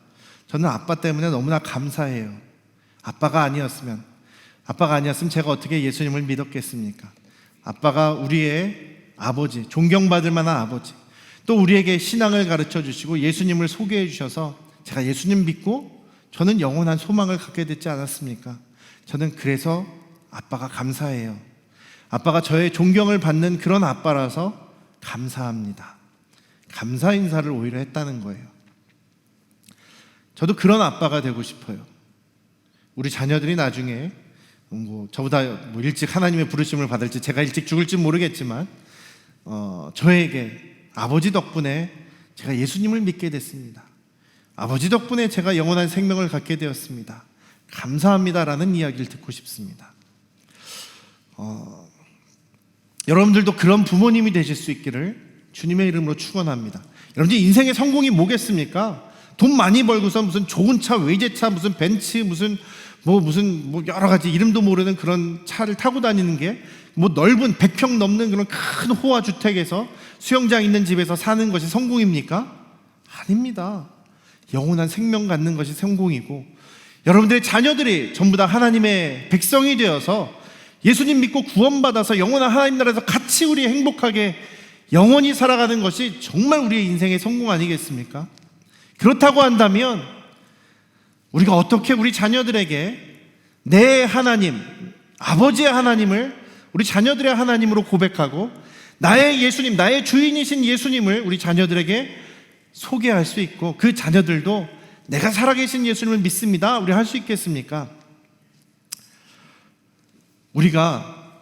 저는 아빠 때문에 너무나 감사해요. 아빠가 아니었으면 제가 어떻게 예수님을 믿었겠습니까? 아빠가 우리의 아버지, 존경받을 만한 아버지, 또 우리에게 신앙을 가르쳐 주시고 예수님을 소개해 주셔서 제가 예수님 믿고 저는 영원한 소망을 갖게 됐지 않았습니까? 저는 그래서 아빠가 감사해요. 아빠가 저의 존경을 받는 그런 아빠라서 감사합니다. 감사 인사를 오히려 했다는 거예요. 저도 그런 아빠가 되고 싶어요. 우리 자녀들이 나중에 저보다 일찍 하나님의 부르심을 받을지, 제가 일찍 죽을지 모르겠지만 저에게 아버지 덕분에 제가 예수님을 믿게 됐습니다. 아버지 덕분에 제가 영원한 생명을 갖게 되었습니다. 감사합니다라는 이야기를 듣고 싶습니다. 여러분들도 그런 부모님이 되실 수 있기를 주님의 이름으로 축원합니다. 여러분들 인생의 성공이 뭐겠습니까? 돈 많이 벌고서 무슨 좋은 차, 외제차, 무슨 벤츠, 무슨 여러 가지 이름도 모르는 그런 차를 타고 다니는 게 넓은 100평 넘는 그런 큰 호화 주택에서 수영장 있는 집에서 사는 것이 성공입니까? 아닙니다. 영원한 생명 갖는 것이 성공이고, 여러분들의 자녀들이 전부 다 하나님의 백성이 되어서 예수님 믿고 구원받아서 영원한 하나님 나라에서 같이 우리 행복하게 영원히 살아가는 것이 정말 우리의 인생의 성공 아니겠습니까? 그렇다고 한다면 우리가 어떻게 우리 자녀들에게 내 하나님, 아버지의 하나님을 우리 자녀들의 하나님으로 고백하고 나의 예수님, 나의 주인이신 예수님을 우리 자녀들에게 소개할 수 있고 그 자녀들도 내가 살아계신 예수님을 믿습니다, 우리 할 수 있겠습니까? 우리가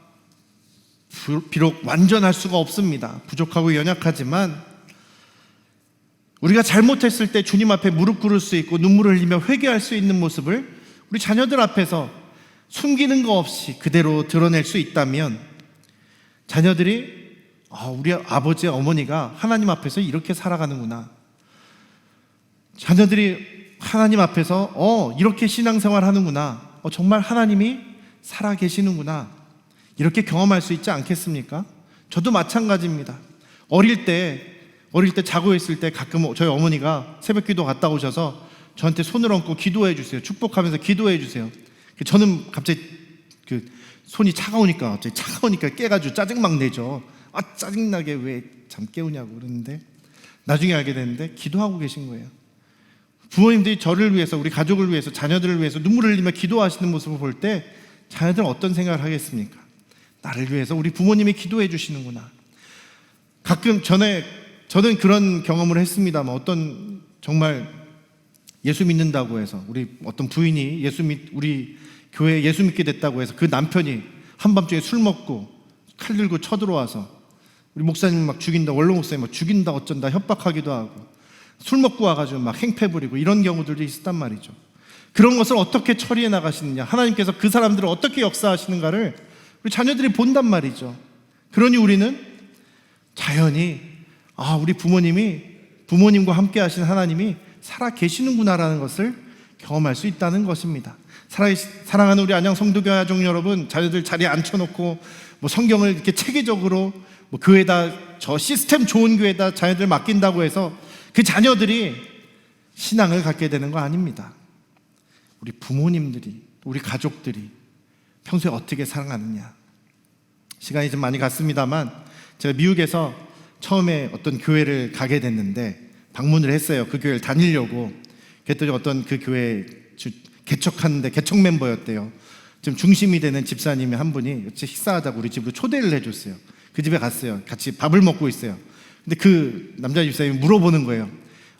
비록 완전할 수가 없습니다. 부족하고 연약하지만 우리가 잘못했을 때 주님 앞에 무릎 꿇을 수 있고 눈물을 흘리며 회개할 수 있는 모습을 우리 자녀들 앞에서 숨기는 거 없이 그대로 드러낼 수 있다면 자녀들이 우리 아버지, 어머니가 하나님 앞에서 이렇게 살아가는구나, 자녀들이 하나님 앞에서 이렇게 신앙생활 하는구나, 정말 하나님이 살아계시는구나, 이렇게 경험할 수 있지 않겠습니까? 저도 마찬가지입니다. 어릴 때 자고 있을 때 가끔 저희 어머니가 새벽기도 갔다 오셔서 저한테 손을 얹고 기도해 주세요. 축복하면서 기도해 주세요. 저는 갑자기 손이 차가우니까 깨가지고 짜증 막 내죠. 짜증나게 왜 잠 깨우냐고 그러는데 나중에 알게 됐는데 기도하고 계신 거예요. 부모님들이 저를 위해서, 우리 가족을 위해서, 자녀들을 위해서 눈물을 흘리며 기도하시는 모습을 볼 때 자녀들은 어떤 생각을 하겠습니까? 나를 위해서 우리 부모님이 기도해 주시는구나. 가끔 저는 그런 경험을 했습니다만, 어떤 정말 예수 믿는다고 해서 우리 어떤 부인이 우리 교회에 예수 믿게 됐다고 해서 그 남편이 한밤중에 술 먹고 칼 들고 쳐들어와서 우리 목사님 막 죽인다, 원로 목사님 막 죽인다 어쩐다 협박하기도 하고 술 먹고 와가지고 막 행패 부리고 이런 경우들이 있었단 말이죠. 그런 것을 어떻게 처리해 나가시느냐, 하나님께서 그 사람들을 어떻게 역사하시는가를 우리 자녀들이 본단 말이죠. 그러니 우리는 자연히 우리 부모님과 함께 하신 하나님이 살아 계시는구나라는 것을 경험할 수 있다는 것입니다. 사랑하는 우리 안양 성도교회 가족 여러분, 자녀들 자리에 앉혀놓고 성경을 이렇게 체계적으로 교회다, 저 시스템 좋은 교회다 자녀들 맡긴다고 해서 그 자녀들이 신앙을 갖게 되는 거 아닙니다. 우리 부모님들이, 우리 가족들이 평소에 어떻게 살아가느냐. 시간이 좀 많이 갔습니다만 제가 미국에서 처음에 어떤 교회를 가게 됐는데 방문을 했어요. 그 교회를 다니려고. 그랬더니 어떤 그 교회 개척하는데 개척 멤버였대요. 지금 중심이 되는 집사님이 한 분이 식사하자고 우리 집으로 초대를 해줬어요. 그 집에 갔어요. 같이 밥을 먹고 있어요. 근데 그 남자 집사님이 물어보는 거예요.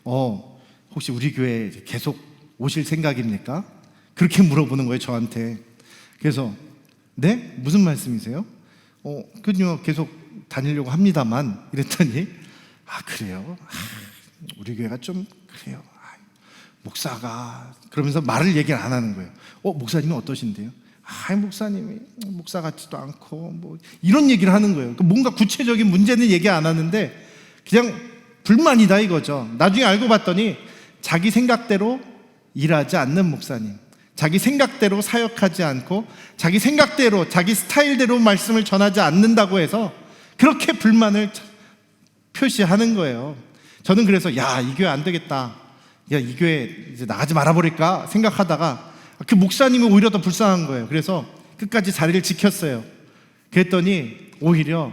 혹시 우리 교회에 계속 오실 생각입니까? 그렇게 물어보는 거예요, 저한테. 그래서 네? 무슨 말씀이세요? 그냥 계속 다니려고 합니다만 이랬더니 그래요? 우리 교회가 좀 그래요. 목사가 그러면서 말을 얘기를 안 하는 거예요. 목사님은 어떠신데요? 목사님이 목사 같지도 않고 이런 얘기를 하는 거예요. 뭔가 구체적인 문제는 얘기 안 하는데 그냥 불만이다 이거죠. 나중에 알고 봤더니 자기 생각대로 일하지 않는 목사님, 자기 생각대로 사역하지 않고 자기 생각대로 자기 스타일대로 말씀을 전하지 않는다고 해서 그렇게 불만을 표시하는 거예요. 저는 그래서 이 교회 안 되겠다, 이 교회 이제 나가지 말아버릴까 생각하다가 그 목사님이 오히려 더 불쌍한 거예요. 그래서 끝까지 자리를 지켰어요. 그랬더니 오히려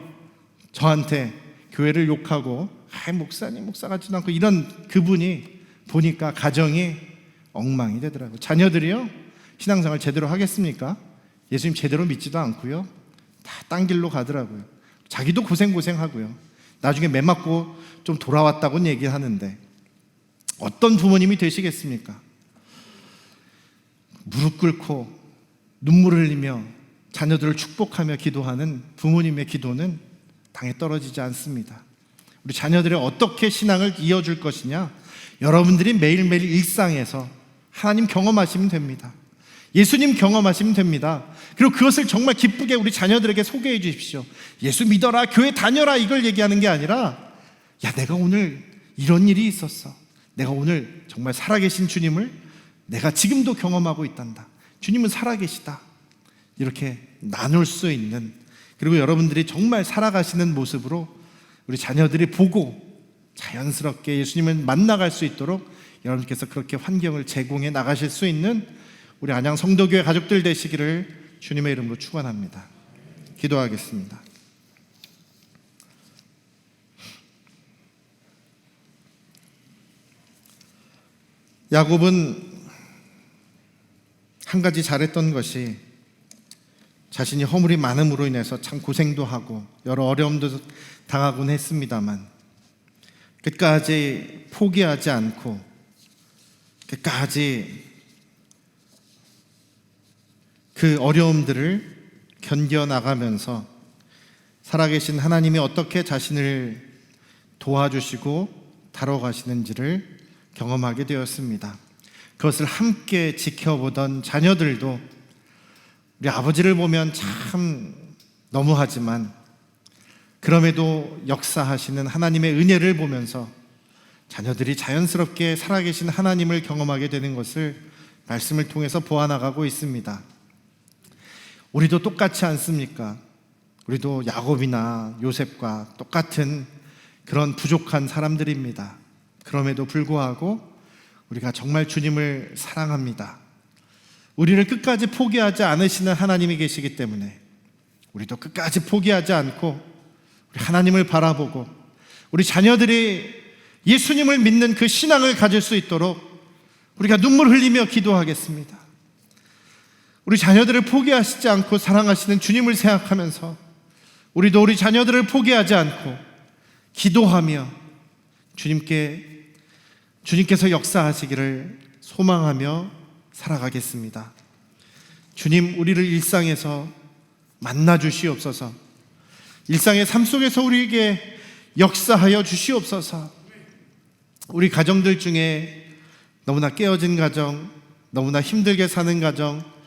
저한테 교회를 욕하고 목사님 목사 같지도 않고 이런 그분이 보니까 가정이 엉망이 되더라고요. 자녀들이요, 신앙생활 제대로 하겠습니까? 예수님 제대로 믿지도 않고요, 다 딴 길로 가더라고요. 자기도 고생하고요. 나중에 매 맞고 좀 돌아왔다고는 얘기하는데 어떤 부모님이 되시겠습니까? 무릎 꿇고 눈물을 흘리며 자녀들을 축복하며 기도하는 부모님의 기도는 당에 떨어지지 않습니다. 우리 자녀들이 어떻게 신앙을 이어줄 것이냐, 여러분들이 매일매일 일상에서 하나님 경험하시면 됩니다. 예수님 경험하시면 됩니다. 그리고 그것을 정말 기쁘게 우리 자녀들에게 소개해 주십시오. 예수 믿어라, 교회 다녀라, 이걸 얘기하는 게 아니라 내가 오늘 이런 일이 있었어, 내가 오늘 정말 살아계신 주님을 내가 지금도 경험하고 있단다, 주님은 살아계시다, 이렇게 나눌 수 있는, 그리고 여러분들이 정말 살아가시는 모습으로 우리 자녀들이 보고 자연스럽게 예수님을 만나갈 수 있도록 여러분께서 그렇게 환경을 제공해 나가실 수 있는 우리 안양 성도교회 가족들 되시기를 주님의 이름으로 축원합니다. 기도하겠습니다. 야곱은 한 가지 잘했던 것이 자신이 허물이 많음으로 인해서 참 고생도 하고 여러 어려움도 당하곤 했습니다만 끝까지 포기하지 않고 끝까지 그 어려움들을 견뎌나가면서 살아계신 하나님이 어떻게 자신을 도와주시고 다뤄가시는지를 경험하게 되었습니다. 그것을 함께 지켜보던 자녀들도 우리 아버지를 보면 참 너무하지만 그럼에도 역사하시는 하나님의 은혜를 보면서 자녀들이 자연스럽게 살아계신 하나님을 경험하게 되는 것을 말씀을 통해서 보아나가고 있습니다. 우리도 똑같지 않습니까? 우리도 야곱이나 요셉과 똑같은 그런 부족한 사람들입니다. 그럼에도 불구하고 우리가 정말 주님을 사랑합니다. 우리를 끝까지 포기하지 않으시는 하나님이 계시기 때문에 우리도 끝까지 포기하지 않고 우리 하나님을 바라보고 우리 자녀들이 예수님을 믿는 그 신앙을 가질 수 있도록 우리가 눈물 흘리며 기도하겠습니다. 우리 자녀들을 포기하시지 않고 사랑하시는 주님을 생각하면서 우리도 우리 자녀들을 포기하지 않고 기도하며 주님께서 역사하시기를 소망하며 살아가겠습니다. 주님, 우리를 일상에서 만나 주시옵소서. 일상의 삶 속에서 우리에게 역사하여 주시옵소서. 우리 가정들 중에 너무나 깨어진 가정, 너무나 힘들게 사는 가정,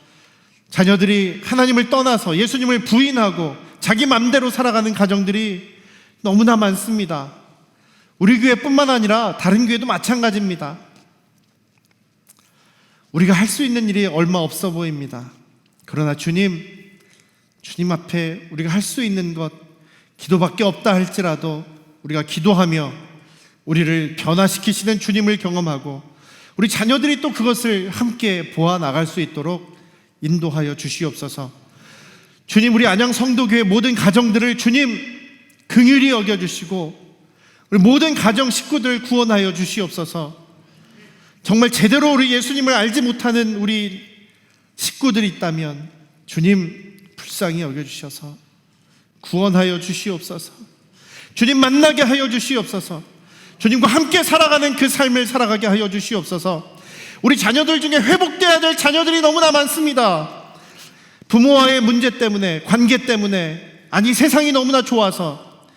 자녀들이 하나님을 떠나서 예수님을 부인하고 자기 맘대로 살아가는 가정들이 너무나 많습니다. 우리 교회뿐만 아니라 다른 교회도 마찬가지입니다. 우리가 할 수 있는 일이 얼마 없어 보입니다. 그러나 주님 앞에 우리가 할 수 있는 것 기도밖에 없다 할지라도 우리가 기도하며 우리를 변화시키시는 주님을 경험하고 우리 자녀들이 또 그것을 함께 보아 나갈 수 있도록 인도하여 주시옵소서. 주님, 우리 안양 성도교회 모든 가정들을 주님 긍휼히 여겨주시고 우리 모든 가정 식구들 구원하여 주시옵소서. 정말 제대로 우리 예수님을 알지 못하는 우리 식구들이 있다면 주님 불쌍히 여겨주셔서 구원하여 주시옵소서. 주님 만나게 하여 주시옵소서. 주님과 함께 살아가는 그 삶을 살아가게 하여 주시옵소서. 우리 자녀들 중에 회복되어야 될 자녀들이 너무나 많습니다. 부모와의 문제 때문에, 관계 때문에, 아니 세상이 너무나 좋아서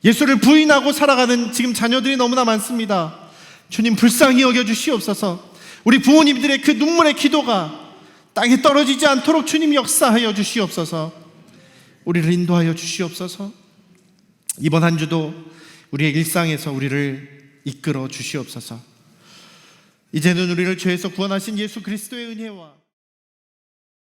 예수를 부인하고 살아가는 지금 자녀들이 너무나 많습니다. 주님 불쌍히 여겨주시옵소서. 우리 부모님들의 그 눈물의 기도가 땅에 떨어지지 않도록 주님 역사하여 주시옵소서. 우리를 인도하여 주시옵소서. 이번 한 주도 우리의 일상에서 우리를 이끌어 주시옵소서. 이제는 우리를 죄에서 구원하신 예수 그리스도의 은혜와